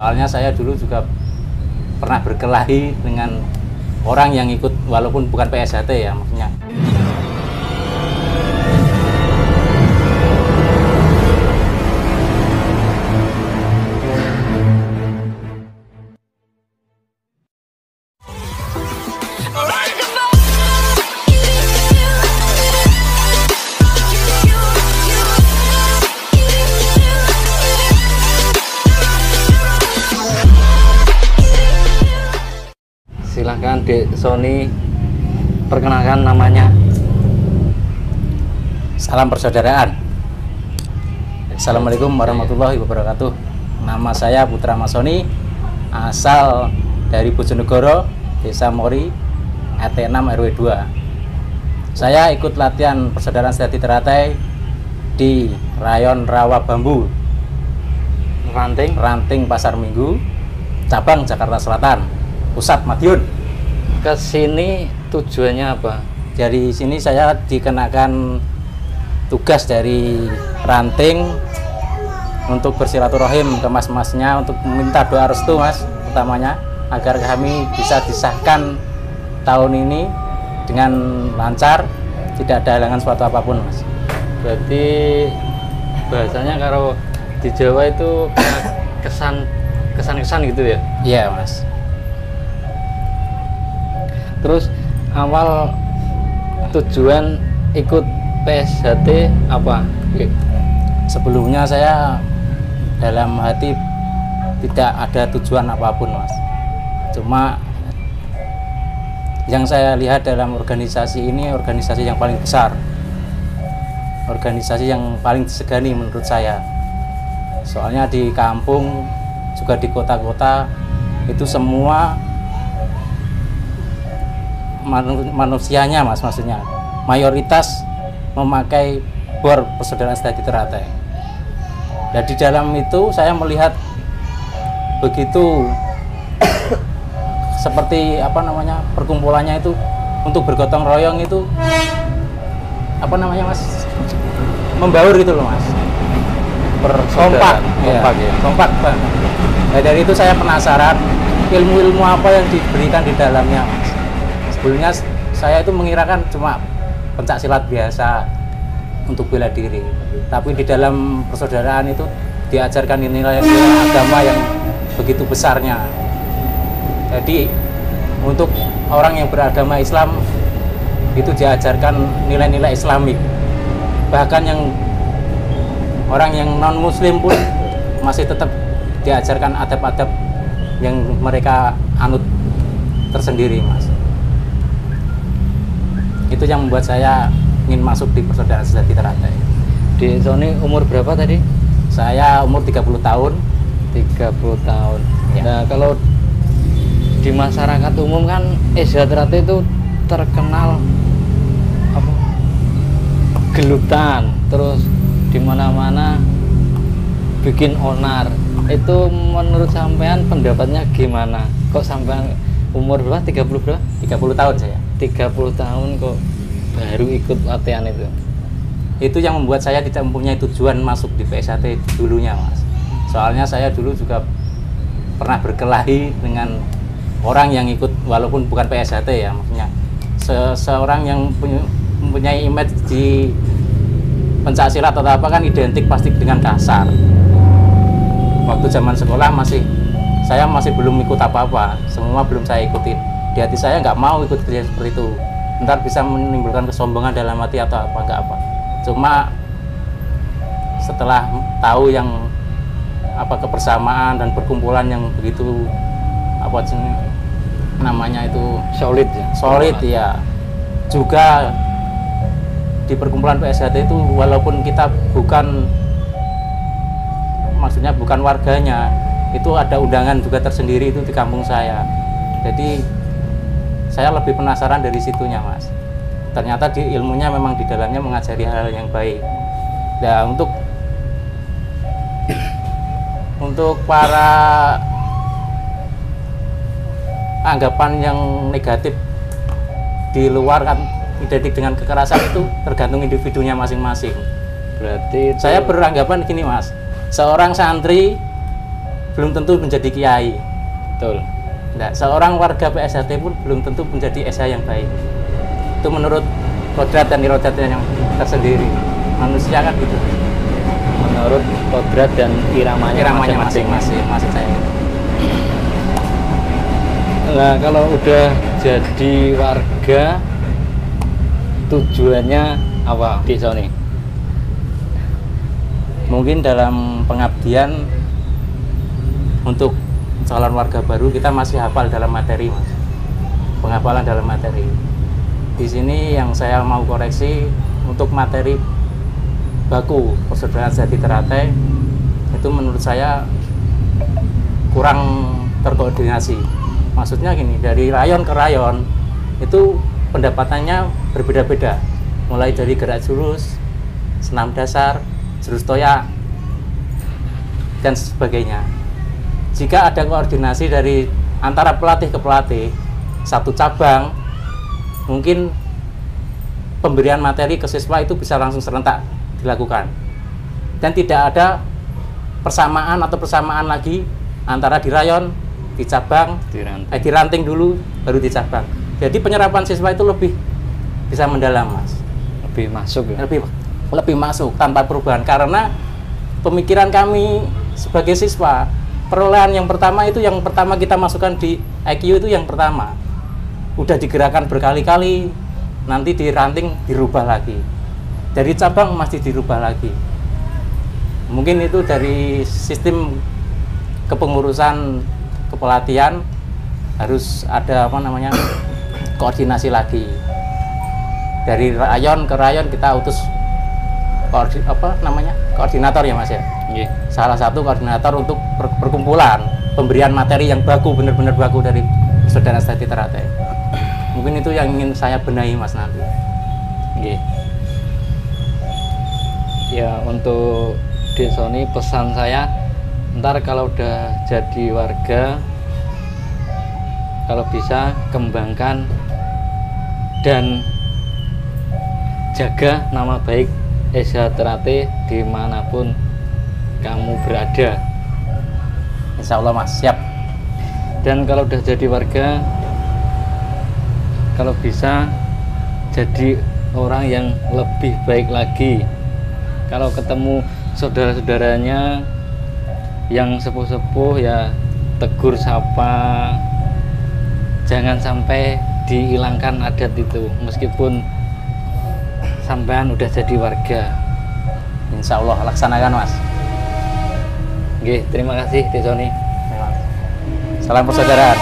Soalnya saya dulu juga pernah berkelahi dengan orang yang ikut, walaupun bukan PSHT ya maksudnya. Silahkan Dek Sony perkenalkan namanya. Salam persaudaraan. Assalamualaikum warahmatullahi wabarakatuh. Nama saya Putra Mas Sony, asal dari Bojonegoro, Desa Mori, RT 6 RW 2. Saya ikut latihan persaudaraan sejati teratai di Rayon Rawa Bambu, Ranting Pasar Minggu, cabang Jakarta Selatan, Pusat Madiun. Ke sini tujuannya apa? Dari sini saya dikenakan tugas dari Ranting untuk bersilaturahim ke mas-masnya untuk meminta doa restu, Mas, utamanya agar kami bisa disahkan tahun ini dengan lancar, tidak ada halangan suatu apapun, Mas. Berarti bahasanya kalau di Jawa itu kesan gitu ya? Iya, Mas. Terus awal tujuan ikut PSHT apa? Sebelumnya saya dalam hati tidak ada tujuan apapun, Mas. Cuma yang saya lihat dalam organisasi ini, organisasi yang paling besar, organisasi yang paling disegani menurut saya. Soalnya di kampung juga di kota-kota itu semua manusianya, Mas, maksudnya mayoritas memakai bor persaudaraan sejati teratai. Dan di dalam itu saya melihat begitu seperti apa namanya, perkumpulannya itu untuk bergotong royong itu apa namanya, Mas, membaur gitu loh, Mas, kompak ya. Kompak banget. Nah, dari itu saya penasaran ilmu-ilmu apa yang diberikan di dalamnya, Mas. Sebelumnya saya itu mengirakan cuma pencak silat biasa untuk bela diri, tapi di dalam persaudaraan itu diajarkan nilai-nilai agama yang begitu besarnya. Jadi untuk orang yang beragama Islam itu diajarkan nilai-nilai Islamik, bahkan yang orang yang non Muslim pun masih tetap diajarkan adab-adab yang mereka anut tersendiri, Mas. Itu yang membuat saya ingin masuk di persaudaraan sejati teratai. Di Sony umur berapa tadi? Saya umur 30 tahun. 30 tahun. Ya. Nah, kalau di masyarakat umum kan sejati teratai itu terkenal apa? Gelutan, terus di mana-mana bikin onar. Itu menurut sampean pendapatnya gimana? Kok sampean umur berapa? 30 berapa? 30 tahun saya. 30 tahun kok baru ikut latihan itu. Itu yang membuat saya tidak mempunyai tujuan masuk di PSHT dulunya, Mas. Soalnya saya dulu juga pernah berkelahi dengan orang yang ikut, walaupun bukan PSHT ya maksudnya. Seorang yang mempunyai image di pencak silat atau apa kan identik pasti dengan kasar. Waktu zaman sekolah saya masih belum ikut apa-apa, semua belum saya ikutin. Di hati saya nggak mau ikut kerja seperti itu, ntar bisa menimbulkan kesombongan dalam hati atau apa, nggak apa. Cuma setelah tahu yang apa kebersamaan dan perkumpulan yang begitu apa namanya itu Solid ya. Juga di perkumpulan PSHT itu walaupun kita maksudnya bukan warganya, itu ada undangan juga tersendiri itu di kampung saya. Jadi saya lebih penasaran dari situnya, Mas. Ternyata di ilmunya memang di dalamnya mengajari hal yang baik. Nah, untuk para anggapan yang negatif di luar kan identik dengan kekerasan itu tergantung individunya masing-masing. Berarti saya beranggapan gini, Mas. Seorang santri belum tentu menjadi kiai. Betul. Nah, seorang warga PSHT pun belum tentu menjadi SH yang baik. Itu menurut kodrat dan irodatnya yang tersendiri. Manusia kan gitu. Menurut kodrat dan iramanya masing-masing maksud saya. Nah, kalau udah jadi warga, tujuannya apa di sini? Mungkin dalam pengabdian untuk calon warga baru kita masih hafal dalam materi, Mas. Penghafalan dalam materi. Di sini yang saya mau koreksi untuk materi baku Persaudaraan Sejati Teratai itu menurut saya kurang terkoordinasi. Maksudnya gini, dari rayon ke rayon itu pendapatannya berbeda-beda. Mulai dari gerak jurus, senam dasar, jurus toya, dan sebagainya. Jika ada koordinasi dari antara pelatih ke pelatih, satu cabang, mungkin pemberian materi ke siswa itu bisa langsung serentak dilakukan. Dan tidak ada persamaan lagi antara di rayon, di cabang, di ranting dulu, baru di cabang. Jadi penyerapan siswa itu lebih bisa mendalam, Mas. Lebih masuk ya? Lebih masuk tanpa perubahan. Karena pemikiran kami sebagai siswa, perolehan yang pertama kita masukkan di IQ itu yang pertama. Udah digerakkan berkali-kali, nanti di ranting dirubah lagi. Dari cabang masih dirubah lagi. Mungkin itu dari sistem kepengurusan kepelatihan harus ada koordinasi lagi. Dari rayon ke rayon kita utus koordinator ya, Mas ya. Yeah. Salah satu koordinator untuk perkumpulan pemberian materi yang baku, benar-benar baku dari Persaudaraan Sejati Teratai. Mungkin itu yang ingin saya benahi, Mas, nanti. Yeah. Ya, untuk desa ini pesan saya, ntar kalau udah jadi warga, kalau bisa kembangkan dan jaga nama baik SH Teratai dimanapun kamu berada. Insya Allah, Mas, siap. Dan kalau udah jadi warga, kalau bisa jadi orang yang lebih baik lagi. Kalau ketemu saudara-saudaranya yang sepuh-sepuh ya tegur sapa, jangan sampai dihilangkan adat itu meskipun sampean udah jadi warga. Insya Allah laksanakan, Mas. Oke, terima kasih Desoni. Salam persaudaraan.